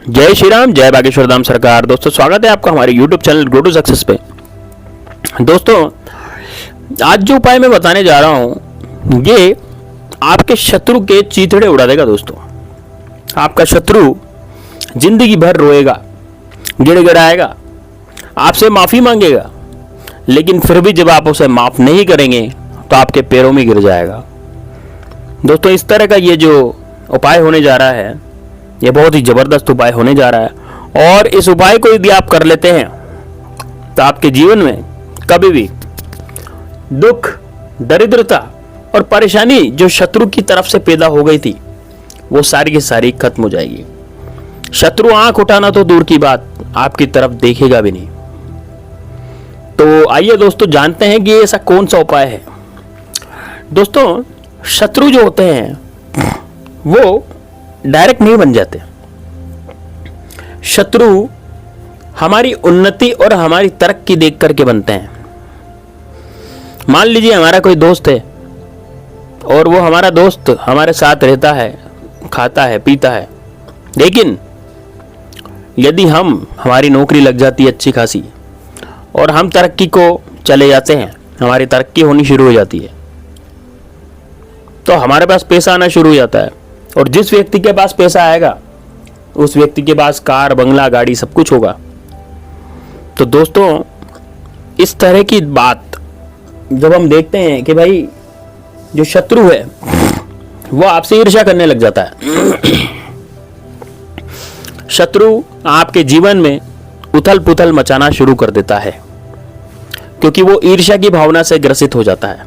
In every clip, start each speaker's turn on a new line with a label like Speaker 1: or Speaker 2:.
Speaker 1: जय श्री राम, जय बागेश्वर धाम सरकार। दोस्तों स्वागत है आपका हमारे YouTube channel Grow to Success पे। दोस्तों आज जो उपाय मैं बताने जा रहा हूं ये आपके शत्रु के चीथड़े उड़ा देगा। दोस्तों आपका शत्रु जिंदगी भर रोएगा, गिड़गिड़ाएगा, आपसे माफी मांगेगा, लेकिन फिर भी जब आप उसे माफ नहीं करेंगे तो आपके पैरों में गिर जाएगा। दोस्तों इस तरह का ये जो उपाय होने जा रहा है ये बहुत ही जबरदस्त उपाय होने जा रहा है, और इस उपाय को यदि आप कर लेते हैं तो आपके जीवन में कभी भी दुख, दरिद्रता और परेशानी जो शत्रु की तरफ से पैदा हो गई थी वो सारी की सारी खत्म हो जाएगी। शत्रु आंख उठाना तो दूर की बात, आपकी तरफ देखेगा भी नहीं। तो आइए दोस्तों जानते हैं कि ऐसा कौन सा उपाय है। दोस्तों शत्रु जो होते हैं वो डायरेक्ट नहीं बन जाते। शत्रु हमारी उन्नति और हमारी तरक्की देख करके बनते हैं। मान लीजिए हमारा कोई दोस्त है और वो हमारा दोस्त हमारे साथ रहता है, खाता है, पीता है, लेकिन यदि हमारी नौकरी लग जाती है अच्छी खासी और हम तरक्की को चले जाते हैं, हमारी तरक्की होनी शुरू हो जाती है, तो हमारे पास पैसा आना शुरू हो जाता है। और जिस व्यक्ति के पास पैसा आएगा उस व्यक्ति के पास कार, बंगला, गाड़ी सब कुछ होगा। तो दोस्तों इस तरह की बात जब हम देखते हैं कि भाई जो शत्रु है वो आपसे ईर्ष्या करने लग जाता है। शत्रु आपके जीवन में उथल पुथल मचाना शुरू कर देता है, क्योंकि वो ईर्ष्या की भावना से ग्रसित हो जाता है।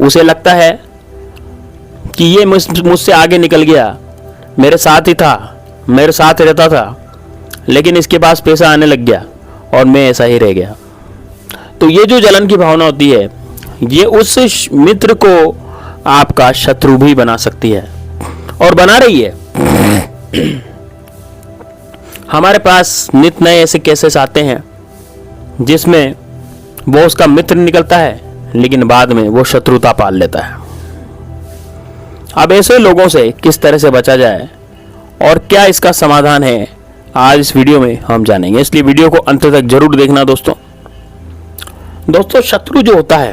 Speaker 1: उसे लगता है कि ये मुझसे आगे निकल गया, मेरे साथ ही था, मेरे साथ रहता था, लेकिन इसके पास पैसा आने लग गया और मैं ऐसा ही रह गया। तो ये जो जलन की भावना होती है ये उस मित्र को आपका शत्रु भी बना सकती है और बना रही है। हमारे पास नित नए ऐसे केसेस आते हैं जिसमें वो उसका मित्र निकलता है लेकिन बाद में वो शत्रुता पाल लेता है। अब ऐसे लोगों से किस तरह से बचा जाए और क्या इसका समाधान है, आज इस वीडियो में हम जानेंगे, इसलिए वीडियो को अंत तक जरूर देखना। दोस्तों शत्रु जो होता है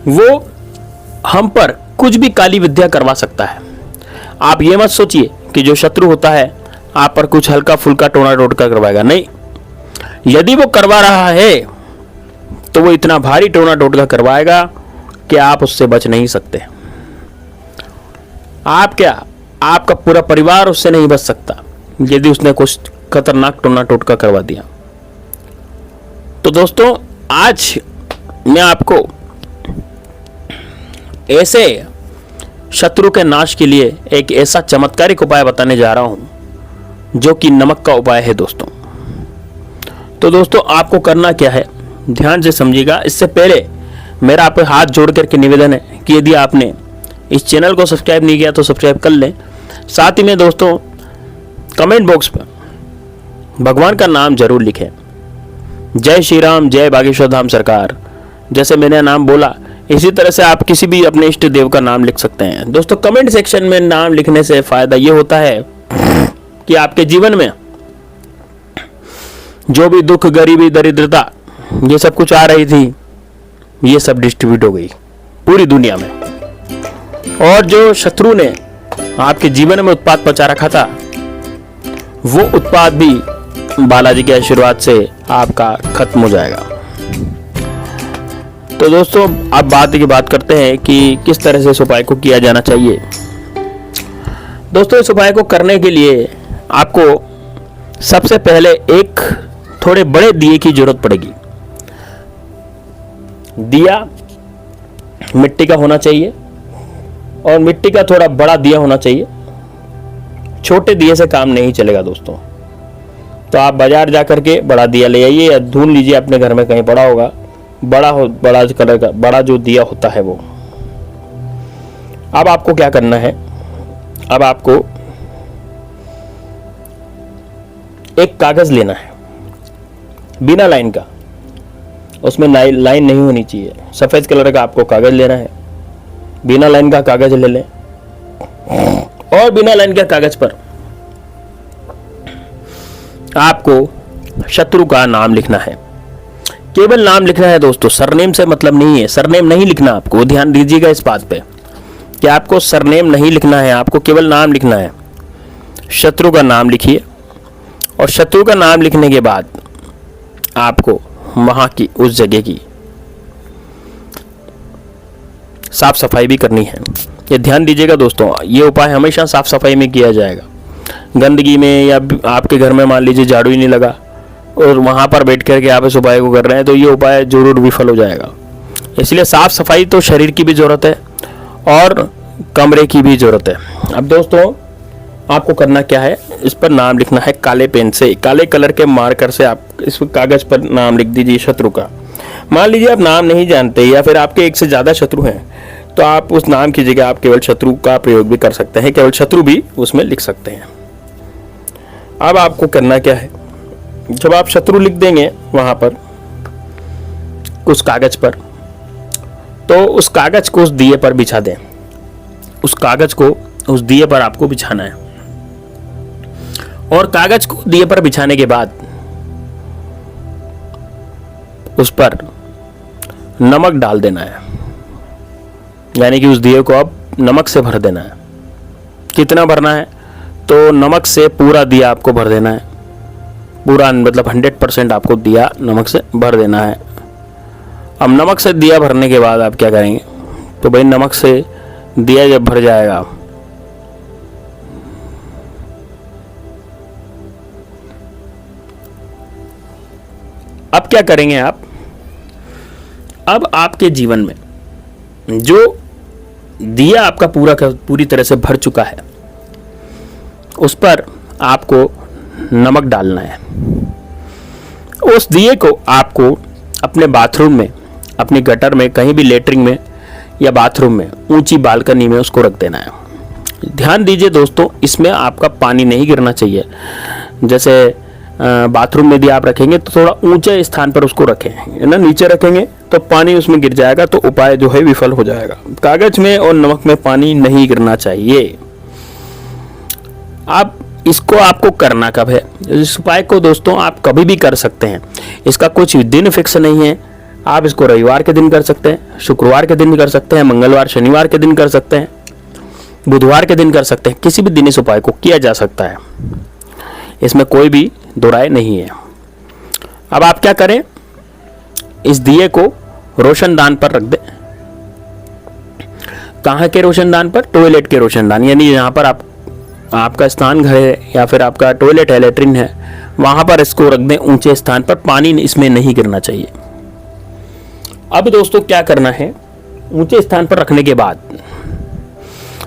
Speaker 1: वो हम पर कुछ भी काली विद्या करवा सकता है। आप ये मत सोचिए कि जो शत्रु होता है आप पर कुछ हल्का फुल्का टोना टोटका करवाएगा, नहीं। यदि वो करवा रहा है तो वो इतना भारी टोना टोटका करवाएगा कि आप उससे बच नहीं सकते। आप क्या, आपका पूरा परिवार उससे नहीं बच सकता यदि उसने कुछ खतरनाक टोना टोटका करवा दिया। तो दोस्तों आज मैं आपको ऐसे शत्रु के नाश के लिए एक ऐसा चमत्कारिक उपाय बताने जा रहा हूं जो कि नमक का उपाय है। तो दोस्तों आपको करना क्या है, ध्यान से समझिएगा। इससे पहले मेरा आप हाथ जोड़ करके निवेदन है कि यदि आपने इस चैनल को सब्सक्राइब नहीं किया तो सब्सक्राइब कर लें। साथ ही में दोस्तों कमेंट बॉक्स पर भगवान का नाम जरूर लिखें, जय श्री राम, जय बागेश्वर धाम सरकार। जैसे मैंने नाम बोला इसी तरह से आप किसी भी अपने इष्ट देव का नाम लिख सकते हैं। दोस्तों कमेंट सेक्शन में नाम लिखने से फायदा ये होता है कि आपके जीवन में जो भी दुख, गरीबी, दरिद्रता ये सब कुछ आ रही थी ये सब डिस्ट्रीब्यूट हो गई पूरी दुनिया में, और जो शत्रु ने आपके जीवन में उत्पात पचा रखा था वो उत्पात भी बालाजी के आशीर्वाद से आपका खत्म हो जाएगा। तो दोस्तों अब बात करते हैं कि किस तरह से इस उपाय को किया जाना चाहिए। दोस्तों इस उपाय को करने के लिए आपको सबसे पहले एक थोड़े बड़े दिए की जरूरत पड़ेगी। दिया मिट्टी का होना चाहिए और मिट्टी का थोड़ा बड़ा दिया होना चाहिए। छोटे दिए से काम नहीं चलेगा दोस्तों, तो आप बाजार जाकर के बड़ा दिया ले आइए या ढूंढ लीजिए, अपने घर में कहीं पड़ा होगा बड़ा कलर का बड़ा जो दिया होता है वो। अब आपको क्या करना है, अब आपको एक कागज लेना है बिना लाइन का, उसमें लाइन नहीं होनी चाहिए, सफेद कलर का आपको कागज लेना है। बिना लाइन का कागज ले लें और बिना लाइन के कागज पर आपको शत्रु का नाम लिखना है। केवल नाम लिखना है दोस्तों, सरनेम से मतलब नहीं है। सरनेम नहीं लिखना आपको, ध्यान दीजिएगा इस बात पे कि आपको सरनेम नहीं लिखना है, आपको केवल नाम लिखना है। शत्रु का नाम लिखिए और शत्रु का नाम लिखने के बाद आपको वहां की उस जगह की साफ सफाई भी करनी है। ये ध्यान दीजिएगा दोस्तों, ये उपाय हमेशा साफ सफाई में किया जाएगा। गंदगी में या आपके घर में मान लीजिए झाड़ू ही नहीं लगा और वहां पर बैठ करके आप इस उपाय को कर रहे हैं तो ये उपाय जरूर विफल हो जाएगा। इसलिए साफ सफाई तो शरीर की भी जरूरत है और कमरे की भी जरूरत है। अब दोस्तों आपको करना क्या है, इस पर नाम लिखना है काले पेन से, काले कलर के मार्कर से आप इस कागज पर नाम लिख दीजिए शत्रु का। मान लीजिए आप नाम नहीं जानते या फिर आपके एक से ज्यादा शत्रु हैं तो आप उस नाम की जगह आप केवल शत्रु का प्रयोग भी कर सकते हैं, केवल शत्रु भी उसमें लिख सकते हैं। अब आपको करना क्या है, जब आप शत्रु लिख देंगे वहां पर उस कागज पर, तो उस कागज को उस दिए पर बिछा दें। उस कागज को उस दिए पर आपको बिछाना है और कागज को दिए पर बिछाने के बाद उस पर नमक डाल देना है, यानी कि उस दिए को अब नमक से भर देना है। कितना भरना है, तो नमक से पूरा दिया आपको भर देना है, पूरा मतलब 100% आपको दिया नमक से भर देना है। अब नमक से दिया भरने के बाद आप क्या करेंगे, तो भाई नमक से दिया जब भर जाएगा अब क्या करेंगे आप, अब आपके जीवन में जो दिया आपका पूरी तरह से भर चुका है उस पर आपको नमक डालना है। उस दिए को आपको अपने बाथरूम में, अपनी गटर में, कहीं भी लेटरिन में या बाथरूम में ऊंची बालकनी में उसको रख देना है। ध्यान दीजिए दोस्तों, इसमें आपका पानी नहीं गिरना चाहिए। जैसे बाथरूम में भी आप रखेंगे तो थोड़ा ऊंचे स्थान पर उसको रखें, है ना, नीचे रखेंगे तो पानी उसमें गिर जाएगा तो उपाय जो है विफल हो जाएगा। कागज में और नमक में पानी नहीं गिरना चाहिए। अब इसको आपको करना कब है, इस उपाय को दोस्तों आप कभी भी कर सकते हैं, इसका कुछ दिन फिक्स नहीं है। आप इसको रविवार के दिन कर सकते हैं, शुक्रवार के दिन कर सकते हैं, मंगलवार शनिवार के दिन कर सकते हैं, बुधवार के दिन कर सकते हैं, किसी भी दिन इस उपाय को किया जा सकता है, इसमें कोई भी दो राय नहीं है। अब आप क्या करें, इस दिए को रोशनदान पर रख दें। कहाँ के रोशनदान पर, टॉयलेट के रोशनदान, यानी यहाँ पर आपका स्नान घर है या फिर आपका टॉयलेट है, लेटरिन है, वहां पर इसको रख दें ऊंचे स्थान पर, पानी इसमें नहीं गिरना चाहिए। अब दोस्तों क्या करना है, ऊंचे स्थान पर रखने के बाद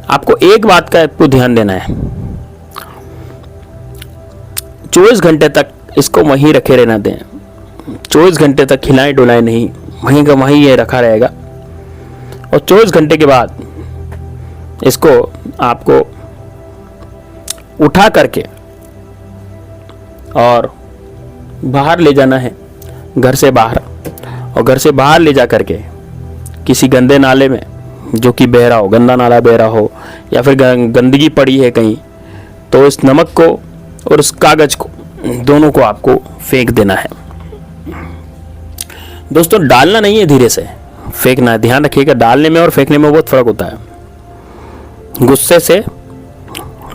Speaker 1: आपको एक बात का आपको ध्यान देना है, 24 घंटे तक इसको वहीं रखे रहना दें। 24 घंटे तक हिलाए डुलाए नहीं, वहीं का वहीं ये रखा रहेगा। और 24 घंटे के बाद इसको आपको उठा करके और बाहर ले जाना है, घर से बाहर, और घर से बाहर ले जा करके किसी गंदे नाले में जो कि बह रहा हो, गंदा नाला बह रहा हो या फिर गंदगी पड़ी है कहीं, तो इस नमक को और इस कागज को दोनों को आपको फेंक देना है। दोस्तों डालना नहीं है, धीरे से फेंकना है। ध्यान रखिएगा, डालने में और फेंकने में बहुत फर्क होता है। गुस्से से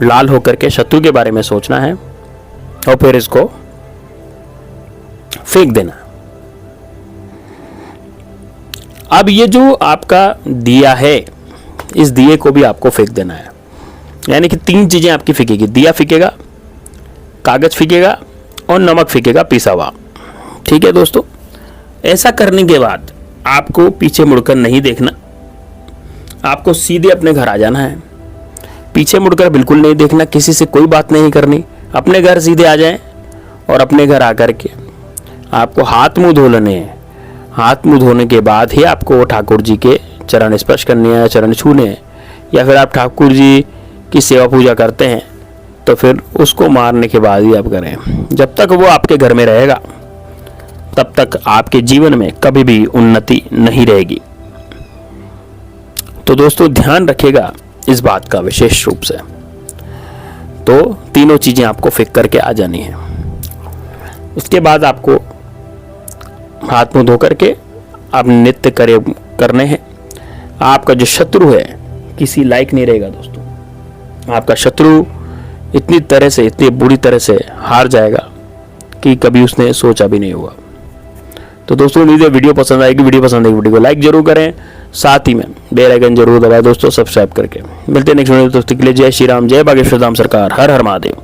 Speaker 1: लाल होकर के शत्रु के बारे में सोचना है और फिर इसको फेंक देना। अब ये जो आपका दिया है, इस दिए को भी आपको फेंक देना है। यानी कि 3 चीजें आपकी फेंकेगी, दिया फेंकेगा, कागज फेंकेगा और नमक फेंकेगा पिसा हुआ। ठीक है दोस्तों, ऐसा करने के बाद आपको पीछे मुड़कर नहीं देखना, आपको सीधे अपने घर आ जाना है। पीछे मुड़कर बिल्कुल नहीं देखना, किसी से कोई बात नहीं करनी, अपने घर सीधे आ जाएं और अपने घर आकर के आपको हाथ मुंह धो लेने हैं। हाथ मुंह धोने के बाद ही आपको ठाकुर जी के चरण स्पर्श करने हैं, चरण छूने हैं, या फिर आप ठाकुर जी की सेवा पूजा करते हैं तो फिर उसको मारने के बाद ही आप करें। जब तक वो आपके घर में रहेगा तब तक आपके जीवन में कभी भी उन्नति नहीं रहेगी। तो दोस्तों ध्यान रखिएगा इस बात का विशेष रूप से। तो तीनों चीज़ें आपको फेंक करके आ जानी है। उसके बाद आपको हाथ मुंह धो करके आप नृत्य करने हैं। आपका जो शत्रु है किसी लायक नहीं रहेगा दोस्तों। आपका शत्रु इतनी तरह से, इतनी बुरी तरह से हार जाएगा कि कभी उसने सोचा भी नहीं होगा। तो दोस्तों उम्मीद है वीडियो पसंद आएगी। वीडियो पसंद आएगी वीडियो को लाइक जरूर करें, साथ ही में बेल आइकन जरूर दबाएं दोस्तों, सब्सक्राइब करके। मिलते हैं नेक्स्ट वीडियो दोस्तों के लिए। जय श्री राम, जय बागेश्वर धाम सरकार, हर हर महादेव।